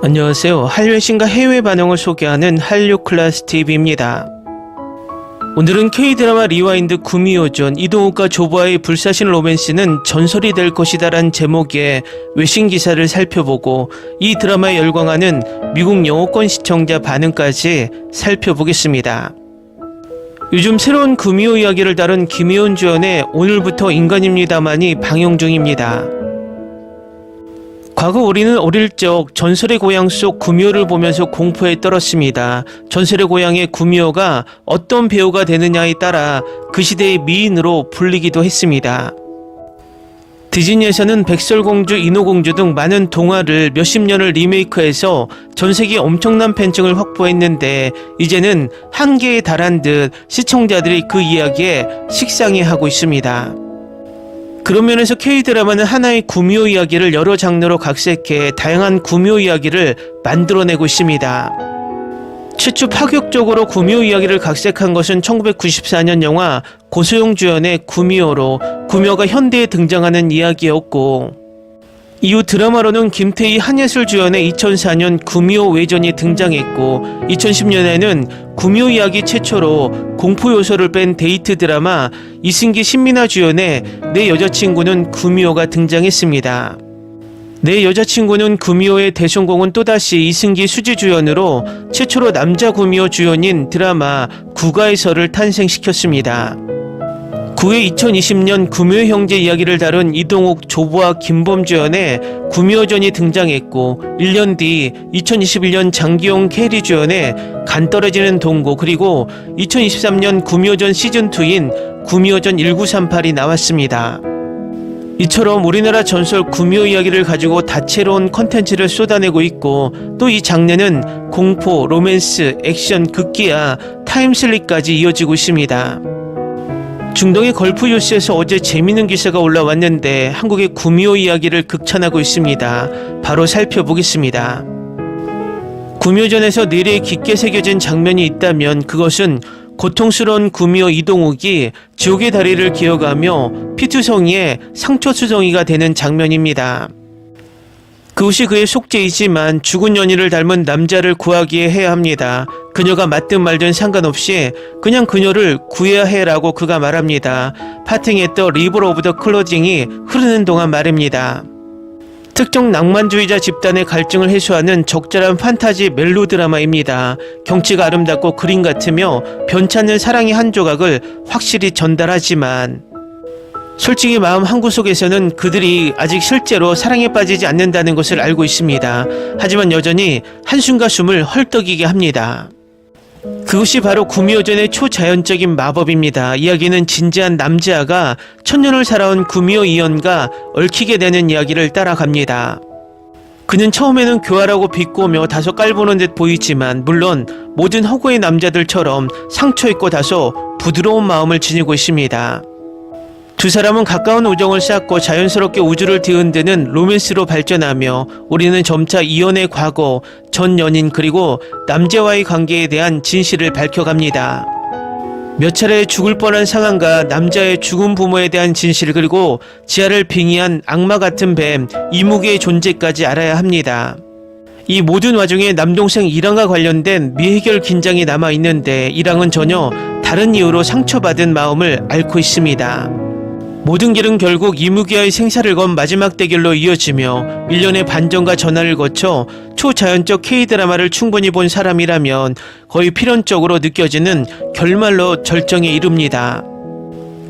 안녕하세요. 한류의 신과 해외 반응을 소개하는 한류클래스TV입니다. 오늘은 K드라마 리와인드 구미호전 이동욱과 조보아의 불사신 로맨스는 전설이 될 것이다 라는 제목의 외신 기사를 살펴보고 이 드라마에 열광하는 미국 영어권 시청자 반응까지 살펴보겠습니다. 요즘 새로운 구미호 이야기를 다룬 김희원 주연의 오늘부터 인간입니다만이 방영 중입니다. 과거 우리는 어릴 적 전설의 고향 속 구미호를 보면서 공포에 떨었습니다. 전설의 고향의 구미호가 어떤 배우가 되느냐에 따라 그 시대의 미인으로 불리기도 했습니다. 디즈니에서는 백설공주, 인어공주 등 많은 동화를 몇십 년을 리메이크해서 전세계 엄청난 팬층을 확보했는데 이제는 한계에 달한 듯 시청자들이 그 이야기에 식상해하고 있습니다. 그런 면에서 K드라마는 하나의 구미호 이야기를 여러 장르로 각색해 다양한 구미호 이야기를 만들어내고 있습니다. 최초 파격적으로 구미호 이야기를 각색한 것은 1994년 영화 고소영 주연의 구미호로 구미호가 현대에 등장하는 이야기였고, 이후 드라마로는 김태희, 한예슬 주연의 2004년 구미호 외전이 등장했고 2010년에는 구미호 이야기 최초로 공포 요소를 뺀 데이트 드라마 이승기, 신민아 주연의 내 여자친구는 구미호가 등장했습니다. 내 여자친구는 구미호의 대성공은 또다시 이승기, 수지 주연으로 최초로 남자 구미호 주연인 드라마 구가의설을 탄생시켰습니다. 그 해 2020년 구미호 형제 이야기를 다룬 이동욱, 조보아, 김범 주연의 구미호전이 등장했고 1년 뒤 2021년 장기용, 캐리 주연의 간 떨어지는 동고, 그리고 2023년 구미호전 시즌2인 구미호전 1938이 나왔습니다. 이처럼 우리나라 전설 구미호 이야기를 가지고 다채로운 컨텐츠를 쏟아내고 있고, 또 이 장르는 공포, 로맨스, 액션, 극기야 타임슬립까지 이어지고 있습니다. 중동의 걸프 뉴스에서 어제 재미있는 기사가 올라왔는데 한국의 구미호 이야기를 극찬하고 있습니다. 바로 살펴보겠습니다. 구미호전에서 뇌리에 깊게 새겨진 장면이 있다면 그것은 고통스러운 구미호 이동욱이 지옥의 다리를 기어가며 피투성이의 상처수성이가 되는 장면입니다. 그것이 그의 속죄이지만 죽은 연인을 닮은 남자를 구하기에 해야 합니다. 그녀가 맞든 말든 상관없이 그냥 그녀를 구해야 해라고 그가 말합니다. 파팅했던 리버 오브 더 클로징이 흐르는 동안 말입니다. 특정 낭만주의자 집단의 갈증을 해소하는 적절한 판타지 멜로 드라마입니다. 경치가 아름답고 그림 같으며 변찮는 사랑의 한 조각을 확실히 전달하지만 솔직히 마음 한구석에서는 그들이 아직 실제로 사랑에 빠지지 않는다는 것을 알고 있습니다. 하지만 여전히 한숨과 숨을 헐떡이게 합니다. 그것이 바로 구미호전의 초자연적인 마법입니다. 이야기는 진지한 남자가 천년을 살아온 구미호 이연과 얽히게 되는 이야기를 따라갑니다. 그는 처음에는 교활하고 비꼬며 다소 깔보는 듯 보이지만 물론 모든 허구의 남자들처럼 상처있고 다소 부드러운 마음을 지니고 있습니다. 두 사람은 가까운 우정을 쌓고 자연스럽게 우주를 뒤흔드는 로맨스로 발전하며 우리는 점차 이연의 과거, 전 연인, 그리고 남자와의 관계에 대한 진실을 밝혀갑니다. 몇 차례 죽을 뻔한 상황과 남자의 죽은 부모에 대한 진실, 그리고 지하를 빙의한 악마 같은 뱀 이무기의 존재까지 알아야 합니다. 이 모든 와중에 남동생 이랑과 관련된 미해결 긴장이 남아있는데 이랑은 전혀 다른 이유로 상처받은 마음을 앓고 있습니다. 모든 길은 결국 이무기와의 생사를 건 마지막 대결로 이어지며 1년의 반전과 전화를 거쳐 초자연적 K드라마를 충분히 본 사람이라면 거의 필연적으로 느껴지는 결말로 절정에 이릅니다.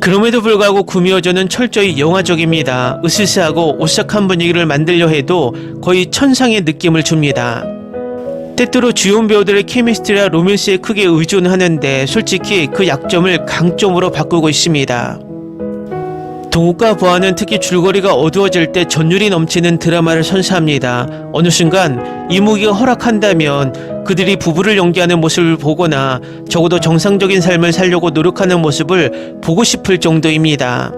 그럼에도 불구하고 구미호전은 철저히 영화적입니다. 으스스하고 오싹한 분위기를 만들려 해도 거의 천상의 느낌을 줍니다. 때때로 주연 배우들의 케미스트리와 로맨스에 크게 의존하는데 솔직히 그 약점을 강점으로 바꾸고 있습니다. 동욱과 보아는 특히 줄거리가 어두워질 때 전율이 넘치는 드라마를 선사합니다. 어느 순간 이무기가 허락한다면 그들이 부부를 연기하는 모습을 보거나 적어도 정상적인 삶을 살려고 노력하는 모습을 보고 싶을 정도입니다.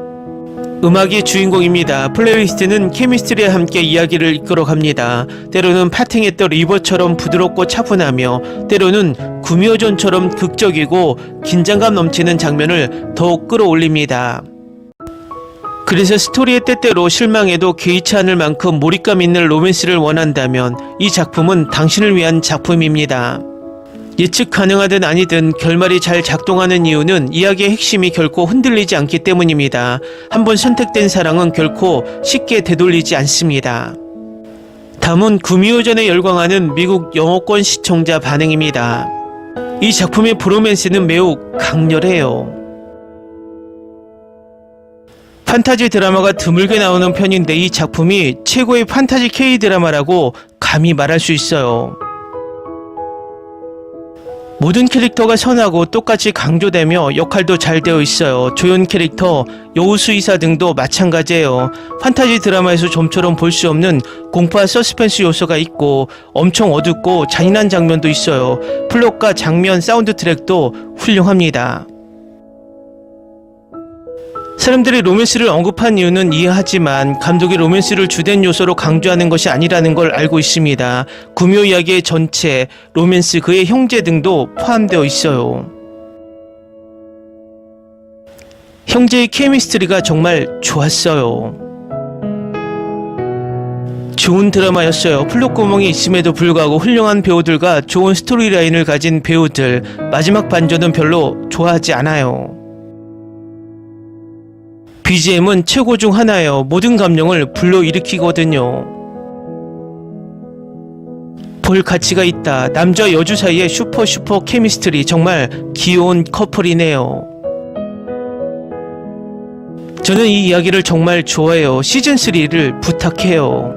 음악이 주인공입니다. 플레이리스트는 케미스트리와 함께 이야기를 이끌어갑니다. 때로는 파팅했던 리버처럼 부드럽고 차분하며 때로는 구미호전처럼 극적이고 긴장감 넘치는 장면을 더욱 끌어올립니다. 그래서 스토리에 때때로 실망해도 개의치 않을 만큼 몰입감 있는 로맨스를 원한다면 이 작품은 당신을 위한 작품입니다. 예측 가능하든 아니든 결말이 잘 작동하는 이유는 이야기의 핵심이 결코 흔들리지 않기 때문입니다. 한번 선택된 사랑은 결코 쉽게 되돌리지 않습니다. 다음은 구미호전에 열광하는 미국 영어권 시청자 반응입니다. 이 작품의 브로맨스는 매우 강렬해요. 판타지 드라마가 드물게 나오는 편인데 이 작품이 최고의 판타지 K-드라마라고 감히 말할 수 있어요. 모든 캐릭터가 선하고 똑같이 강조되며 역할도 잘 되어 있어요. 조연 캐릭터, 여우수이사 등도 마찬가지예요. 판타지 드라마에서 좀처럼 볼 수 없는 공포와 서스펜스 요소가 있고 엄청 어둡고 잔인한 장면도 있어요. 플롯과 장면, 사운드 트랙도 훌륭합니다. 사람들이 로맨스를 언급한 이유는 이해하지만 감독이 로맨스를 주된 요소로 강조하는 것이 아니라는 걸 알고 있습니다. 구미호 이야기의 전체, 로맨스, 그의 형제 등도 포함되어 있어요. 형제의 케미스트리가 정말 좋았어요. 좋은 드라마였어요. 플롯 구멍이 있음에도 불구하고 훌륭한 배우들과 좋은 스토리라인을 가진 배우들, 마지막 반전은 별로 좋아하지 않아요. BGM은 최고 중 하나예요. 모든 감정을 불러일으키거든요. 볼 가치가 있다. 남자 여주 사이의 슈퍼 케미스트리, 정말 귀여운 커플이네요. 저는 이 이야기를 정말 좋아해요. 시즌3를 부탁해요.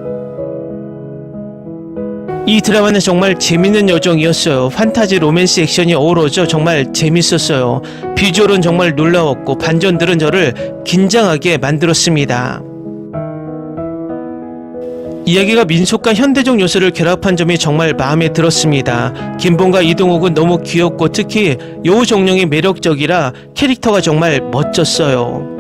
이 드라마는 정말 재밌는 여정이었어요. 판타지, 로맨스, 액션이 어우러져 정말 재밌었어요. 비주얼은 정말 놀라웠고 반전들은 저를 긴장하게 만들었습니다. 이야기가 민속과 현대적 요소를 결합한 점이 정말 마음에 들었습니다. 김봉과 이동욱은 너무 귀엽고 특히 여우 정령이 매력적이라 캐릭터가 정말 멋졌어요.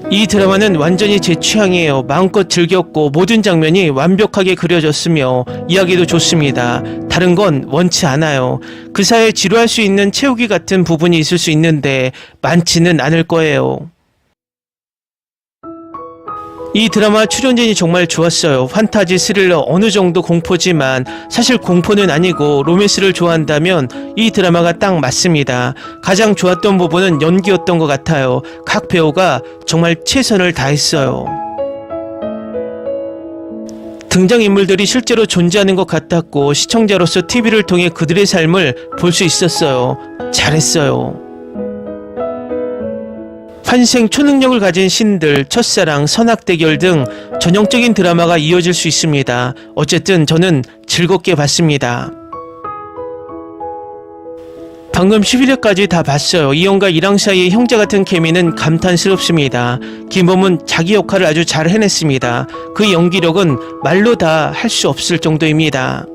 이 드라마는 완전히 제 취향이에요. 마음껏 즐겼고 모든 장면이 완벽하게 그려졌으며 이야기도 좋습니다. 다른 건 원치 않아요. 그 사이에 지루할 수 있는 채우기 같은 부분이 있을 수 있는데 많지는 않을 거예요. 이 드라마 출연진이 정말 좋았어요. 판타지, 스릴러, 어느 정도 공포지만 사실 공포는 아니고 로맨스를 좋아한다면 이 드라마가 딱 맞습니다. 가장 좋았던 부분은 연기였던 것 같아요. 각 배우가 정말 최선을 다했어요. 등장인물들이 실제로 존재하는 것 같았고 시청자로서 TV를 통해 그들의 삶을 볼 수 있었어요. 잘했어요. 환생, 초능력을 가진 신들, 첫사랑, 선악대결 등 전형적인 드라마가 이어질 수 있습니다. 어쨌든 저는 즐겁게 봤습니다. 방금 11회까지 다 봤어요. 이영과 이랑 사이의 형제 같은 케미는 감탄스럽습니다. 김범은 자기 역할을 아주 잘 해냈습니다. 그 연기력은 말로 다 할 수 없을 정도입니다.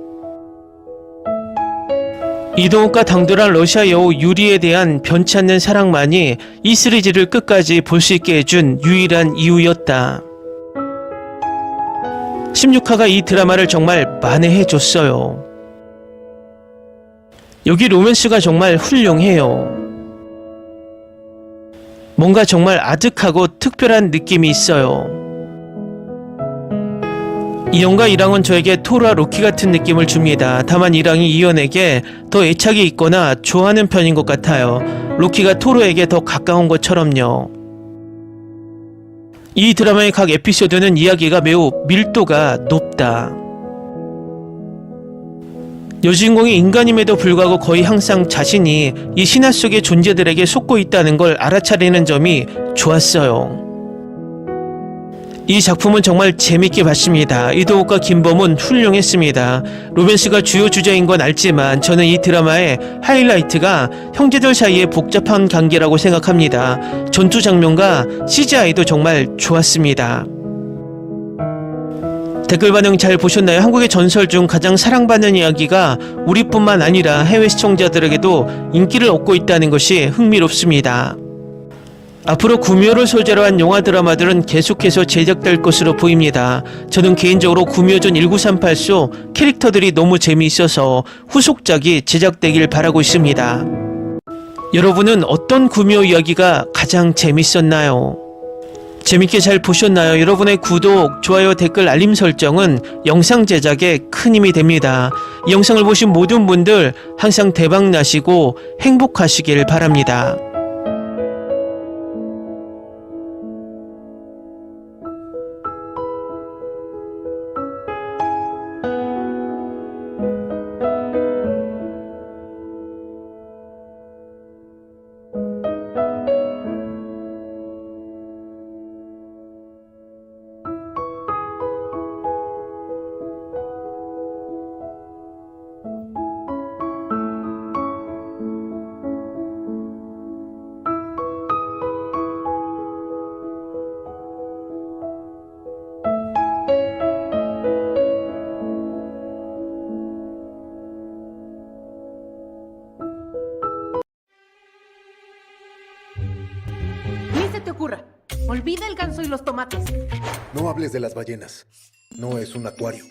이동욱과 당돌한 러시아 여우 유리에 대한 변치 않는 사랑만이 이 시리즈를 끝까지 볼 수 있게 해준 유일한 이유였다. 16화가 이 드라마를 정말 만회해줬어요. 여기 로맨스가 정말 훌륭해요. 뭔가 정말 아득하고 특별한 느낌이 있어요. 이영과 이랑은 저에게 토르와 로키 같은 느낌을 줍니다. 다만 이랑이 이연에게 더 애착이 있거나 좋아하는 편인 것 같아요. 로키가 토르에게 더 가까운 것처럼요. 이 드라마의 각 에피소드는 이야기가 매우 밀도가 높다. 여주인공이 인간임에도 불구하고 거의 항상 자신이 이 신화 속의 존재들에게 속고 있다는 걸 알아차리는 점이 좋았어요. 이 작품은 정말 재밌게 봤습니다. 이동욱과 김범은 훌륭했습니다. 로맨스가 주요 주제인 건 알지만 저는 이 드라마의 하이라이트가 형제들 사이의 복잡한 관계라고 생각합니다. 전투 장면과 CGI도 정말 좋았습니다. 댓글 반응 잘 보셨나요? 한국의 전설 중 가장 사랑받는 이야기가 우리뿐만 아니라 해외 시청자들에게도 인기를 얻고 있다는 것이 흥미롭습니다. 앞으로 구미호를 소재로 한 영화 드라마들은 계속해서 제작될 것으로 보입니다. 저는 개인적으로 구미호전 1938소 캐릭터들이 너무 재미있어서 후속작이 제작되길 바라고 있습니다. 여러분은 어떤 구미호 이야기가 가장 재밌었나요? 재밌게 잘 보셨나요? 여러분의 구독, 좋아요, 댓글, 알림 설정은 영상 제작에 큰 힘이 됩니다. 이 영상을 보신 모든 분들 항상 대박 나시고 행복하시길 바랍니다. Ni se te ocurra. Olvida el ganso y los tomates. No hables de las ballenas. No es un acuario.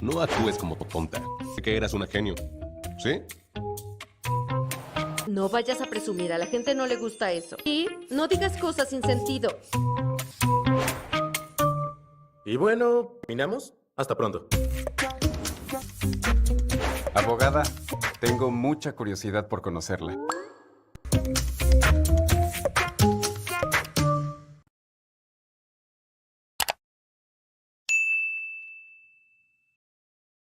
No actúes como tonta. Que eras una genio. ¿Sí? No vayas a presumir, a la gente no le gusta eso. Y no digas cosas sin sentido. Y bueno, ¿terminamos? Hasta pronto. Abogada, tengo mucha curiosidad por conocerla.